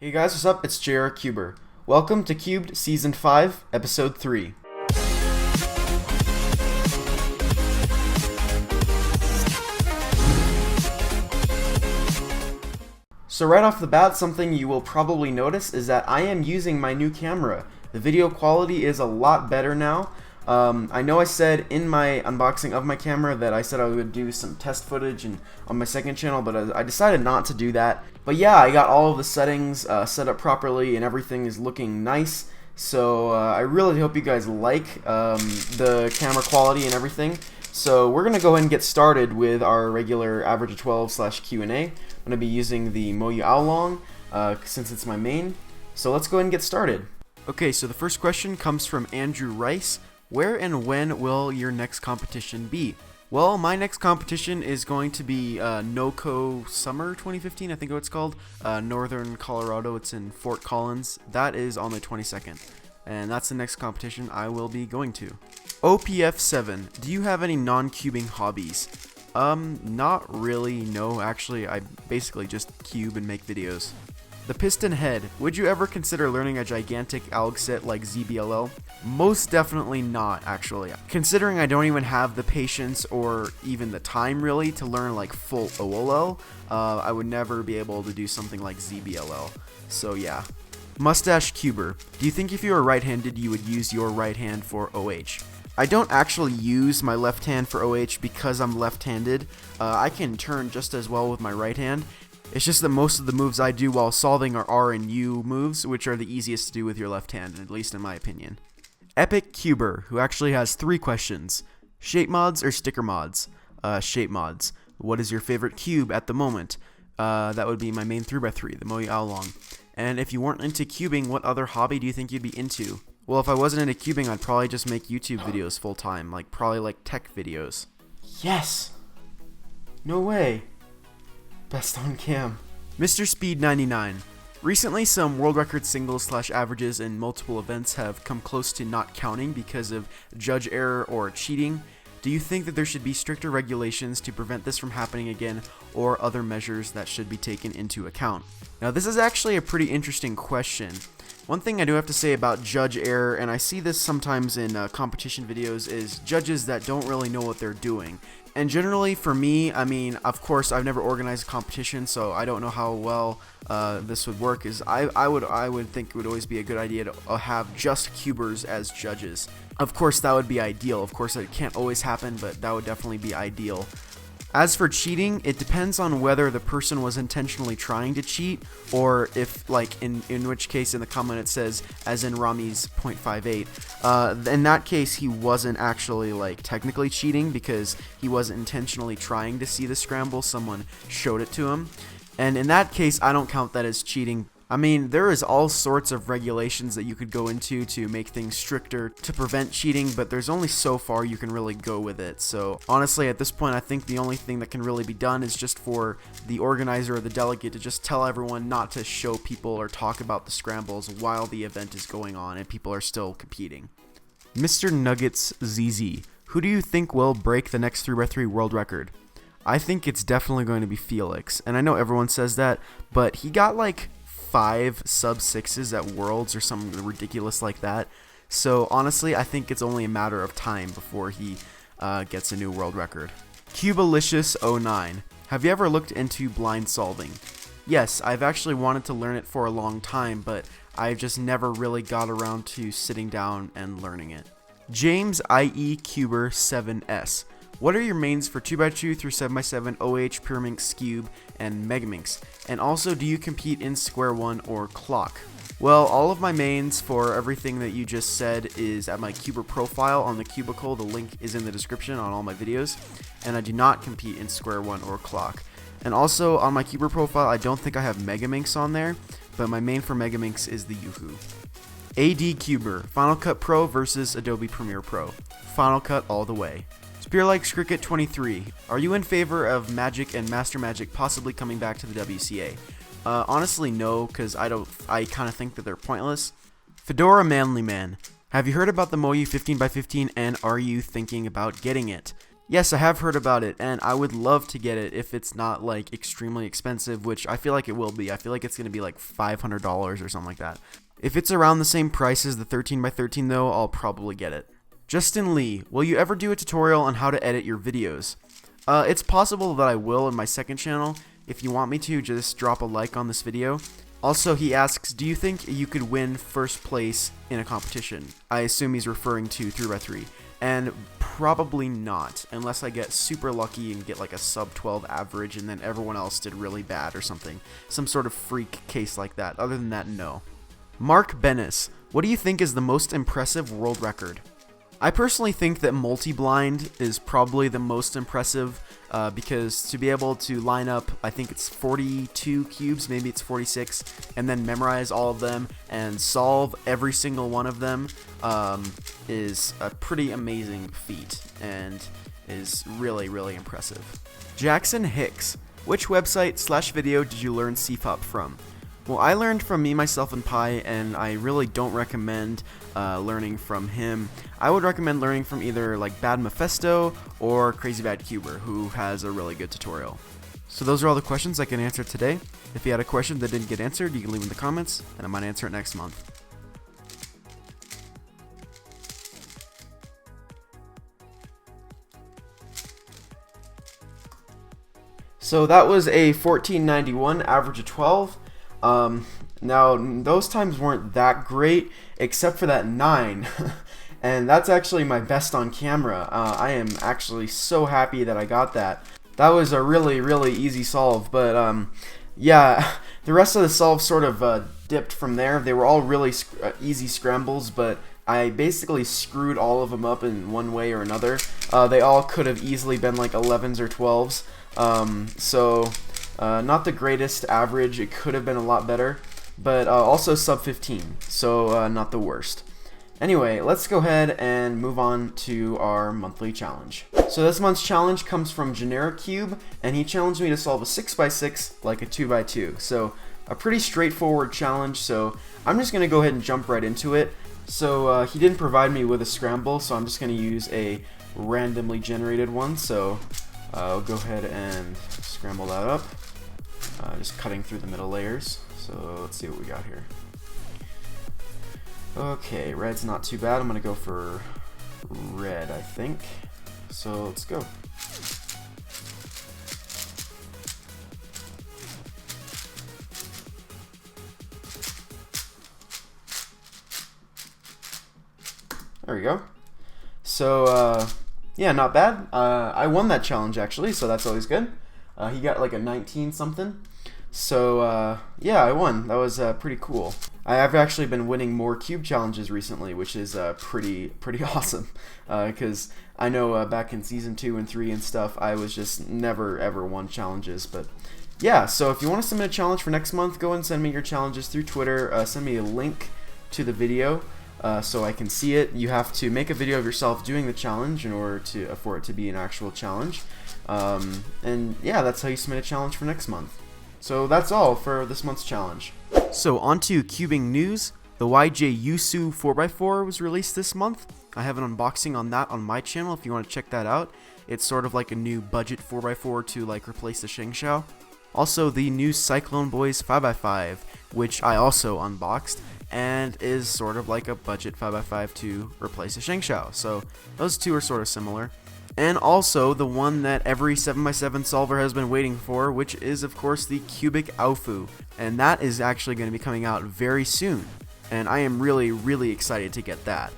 Hey guys, what's up? It's JR Cuber. Welcome to Cubed Season 5, Episode 3. So right off the bat, something you will probably notice is that I am using my new camera. The video quality is a lot better now. I know I said in my unboxing of my camera that I said I would do some test footage on my second channel, but I decided not to do that. But yeah, I got all of the settings set up properly and everything is looking nice. So I really hope you guys like the camera quality and everything. So we're going to go ahead and get started with our regular average of 12 / Q&A. I'm going to be using the Moyu Aolong since it's my main. So let's go ahead and get started. Okay, so the first question comes from Andrew Rice. Where and when will your next competition be? Well, my next competition is going to be NOCO Summer 2015, I think what it's called. Northern Colorado, it's in Fort Collins. That is on the 22nd. And that's the next competition I will be going to. OPF7, do you have any non-cubing hobbies? Not really, no. Actually, I basically just cube and make videos. The Piston Head, would you ever consider learning a gigantic alg set like ZBLL? Most definitely not, actually. Considering I don't even have the patience or even the time really to learn like full OLL, I would never be able to do something like ZBLL. So yeah. Mustache Cuber, do you think if you were right-handed you would use your right hand for OH? I don't actually use my left hand for OH because I'm left-handed. I can turn just as well with my right hand. It's just that most of the moves I do while solving are R and U moves, which are the easiest to do with your left hand, at least in my opinion. Epic Cuber, who actually has 3 questions. Shape mods or sticker mods? Shape mods. What is your favorite cube at the moment? That would be my main 3x3, the Moyu Aolong. And if you weren't into cubing, what other hobby do you think you'd be into? Well, if I wasn't into cubing, I'd probably just make YouTube videos full time, probably like tech videos. Yes! No way! Best on cam. Mr. Speed 99. Recently, some world record singles / averages in multiple events have come close to not counting because of judge error or cheating. Do you think that there should be stricter regulations to prevent this from happening again, or other measures that should be taken into account? Now, this is actually a pretty interesting question. One thing I do have to say about judge error, and I see this sometimes in competition videos, is judges that don't really know what they're doing. And generally, for me, I mean, of course, I've never organized a competition, so I don't know how well this would work. I would think it would always be a good idea to have just cubers as judges. Of course, that would be ideal. Of course, it can't always happen, but that would definitely be ideal. As for cheating, it depends on whether the person was intentionally trying to cheat, or if, like, in which case in the comment it says, as in Rami's 0.58, in that case he wasn't actually, like, technically cheating because he wasn't intentionally trying to see the scramble, someone showed it to him. And in that case, I don't count that as cheating. I mean, there is all sorts of regulations that you could go into to make things stricter to prevent cheating, but there's only so far you can really go with it. So honestly, at this point, I think the only thing that can really be done is just for the organizer or the delegate to just tell everyone not to show people or talk about the scrambles while the event is going on and people are still competing. Mr. Nuggets ZZ, who do you think will break the next 3x3 world record? I think it's definitely going to be Felix, and I know everyone says that, but he got like 5 sub-6s at Worlds or something ridiculous like that. So honestly, I think it's only a matter of time before he gets a new world record. Cubalicious09. Have you ever looked into blind solving? Yes, I've actually wanted to learn it for a long time, but I've just never really got around to sitting down and learning it. James IE Cuber 7S. What are your mains for 2x2 through 7x7, OH, Pyraminx, Cube, and Megaminx? And also, do you compete in Square One or Clock? Well, all of my mains for everything that you just said is at my Cuber profile on the Cubicle. The link is in the description on all my videos. And I do not compete in Square One or Clock. And also, on my Cuber profile, I don't think I have Megaminx on there, but my main for Megaminx is the Yoo-Hoo. AD Cuber, Final Cut Pro versus Adobe Premiere Pro. Final Cut all the way. Spearlikes Cricket 23. Are you in favor of Magic and Master Magic possibly coming back to the WCA? Honestly, no, because I kind of think that they're pointless. Fedora Manly Man. Have you heard about the Moyu 15x15 and are you thinking about getting it? Yes, I have heard about it, and I would love to get it if it's not like extremely expensive, which I feel like it will be. I feel like it's going to be like $500 or something like that. If it's around the same price as the 13x13 though, I'll probably get it. Justin Lee, will you ever do a tutorial on how to edit your videos? It's possible that I will in my second channel. If you want me to, just drop a like on this video. Also, he asks, do you think you could win first place in a competition? I assume he's referring to 3x3. And probably not, unless I get super lucky and get like a sub 12 average and then everyone else did really bad or something. Some sort of freak case like that. Other than that, no. Mark Bennis, what do you think is the most impressive world record? I personally think that multi-blind is probably the most impressive because to be able to line up, I think it's 42 cubes, maybe it's 46, and then memorize all of them and solve every single one of them is a pretty amazing feat and is really, really impressive. Jackson Hicks, which website/video did you learn CFOP from? Well, I learned from Me, Myself, and Pi, and I really don't recommend learning from him. I would recommend learning from either like Bad Mephisto or Crazy Bad Cuber, who has a really good tutorial. So those are all the questions I can answer today. If you had a question that didn't get answered, you can leave in the comments, and I might answer it next month. So that was a 1491, average of 12. Now those times weren't that great except for that 9 and that's actually my best on camera. I am actually so happy that I got that. That was a really easy solve, but yeah, the rest of the solves sort of dipped from there. They were all really easy scrambles, but I basically screwed all of them up in one way or another. They all could have easily been like 11s or 12s, not the greatest average. It could have been a lot better, but also sub 15, so not the worst. Anyway, let's go ahead and move on to our monthly challenge. So this month's challenge comes from Generic Cube, and he challenged me to solve a 6x6 like a 2x2. So a pretty straightforward challenge, so I'm just going to go ahead and jump right into it. So he didn't provide me with a scramble, so I'm just going to use a randomly generated one. So I'll go ahead and scramble that up. Just cutting through the middle layers. So let's see what we got here. Okay, red's not too bad. I'm gonna go for red, I think. So let's go. There we go. So yeah, not bad. I won that challenge actually, so that's always good. He got like a 19 something. So yeah, I won. That was pretty cool. I have actually been winning more cube challenges recently, which is pretty awesome. Because I know back in season 2 and 3 and stuff, I was just never ever won challenges. But yeah, so if you want to submit a challenge for next month, go and send me your challenges through Twitter. Send me a link to the video so I can see it. You have to make a video of yourself doing the challenge in order for it to be an actual challenge. And yeah, that's how you submit a challenge for next month. So that's all for this month's challenge. So on to cubing news. The YJ Yusu 4x4 was released this month. I have an unboxing on that on my channel if you want to check that out. It's sort of like a new budget 4x4 to like replace the Shengshao. Also the new Cyclone Boys 5x5, which I also unboxed, and is sort of like a budget 5x5 to replace a Shengshao. So those two are sort of similar. And also the one that every 7x7 solver has been waiting for, which is of course the Cubic Aufu. And that is actually going to be coming out very soon. And I am really excited to get that.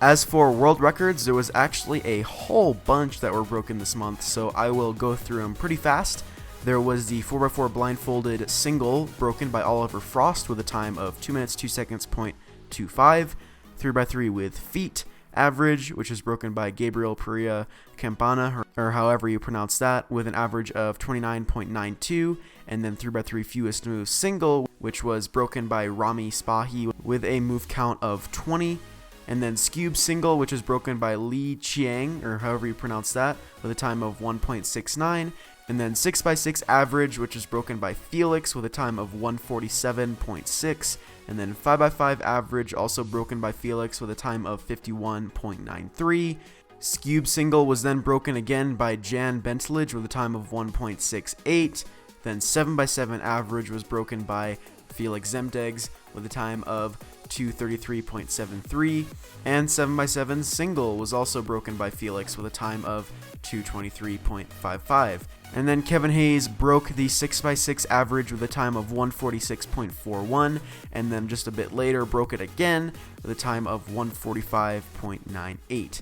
As for world records, there was actually a whole bunch that were broken this month, so I will go through them pretty fast. There was the 4x4 blindfolded single broken by Oliver Frost with a time of 2 minutes 2 seconds .25, 3x3 with feet average, which is broken by Gabriel Perea Campana, or however you pronounce that, with an average of 29.92, and then 3x3 fewest move single, which was broken by Rami Spahi with a move count of 20, and then Scube single, which is broken by Li Chiang, or however you pronounce that, with a time of 1.69, and then 6x6 average, which is broken by Felix with a time of 147.6, and then 5x5 average, also broken by Felix with a time of 51.93, Scube single was then broken again by Jan Bentlage with a time of 1.68. Then 7x7 average was broken by Felix Zemdegs with a time of 2:33.73, and 7x7 single was also broken by Felix with a time of 2:23.55. And then Kevin Hayes broke the 6x6 average with a time of 1:46.41, and then just a bit later broke it again with a time of 1:45.98.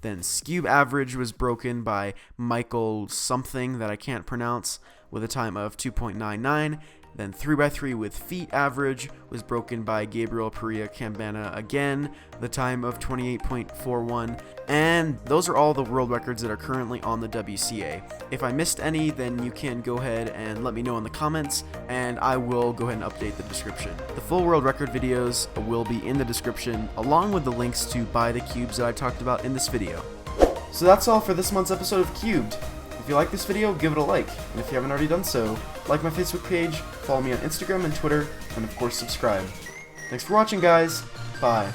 Then Scube average was broken by Michael something that I can't pronounce with a time of 2.99. Then 3x3 with feet average was broken by Gabriel Perea Cambana again, the time of 28.41, and those are all the world records that are currently on the WCA. If I missed any, then you can go ahead and let me know in the comments, and I will go ahead and update the description. The full world record videos will be in the description, along with the links to buy the cubes that I talked about in this video. So that's all for this month's episode of Cubed. If you like this video, give it a like, and if you haven't already done so, like my Facebook page, follow me on Instagram and Twitter, and of course subscribe. Thanks for watching, guys. Bye.